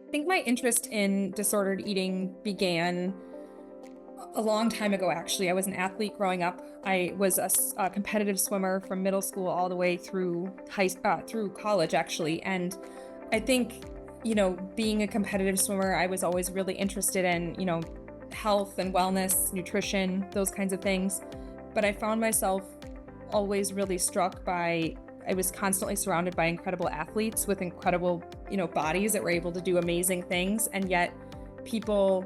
I think my interest in disordered eating began a long time ago, actually. I was an athlete growing up. I was a competitive swimmer from middle school all the way through through college, actually. And I think, being a competitive swimmer, I was always really interested in, health and wellness, nutrition, those kinds of things. But I found myself always really struck by, I was constantly surrounded by incredible athletes with incredible, bodies that were able to do amazing things. And yet people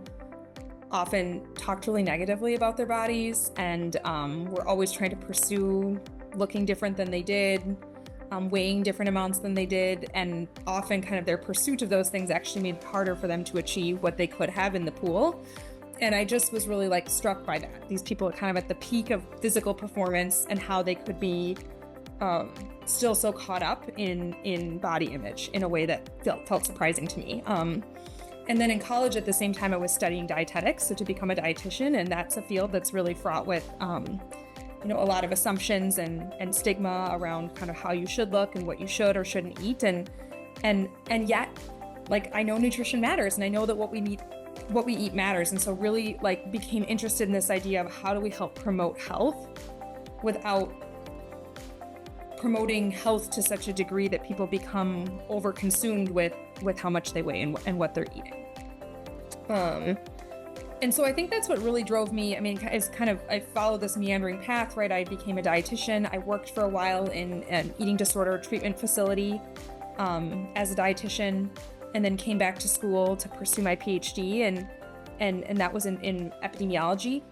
often talked really negatively about their bodies and were always trying to pursue looking different than they did, weighing different amounts than they did. And often kind of their pursuit of those things actually made it harder for them to achieve what they could have in the pool. And I just was really struck by that. These people are kind of at the peak of physical performance and how they could be still so caught up in body image in a way that felt surprising to me. And then in college at the same time, I was studying dietetics, so to become a dietitian, and that's a field that's really fraught with a lot of assumptions and stigma around kind of how you should look and what you should or shouldn't eat. And yet, I know nutrition matters, and I know that what we eat matters. And so really became interested in this idea of how do we help promote health without promoting health to such a degree that people become overconsumed with how much they weigh and what they're eating. And so I think that's what really drove me. I mean, I followed this meandering path, right? I became a dietitian. I worked for a while in an eating disorder treatment facility as a dietitian, and then came back to school to pursue my PhD, and that was in epidemiology.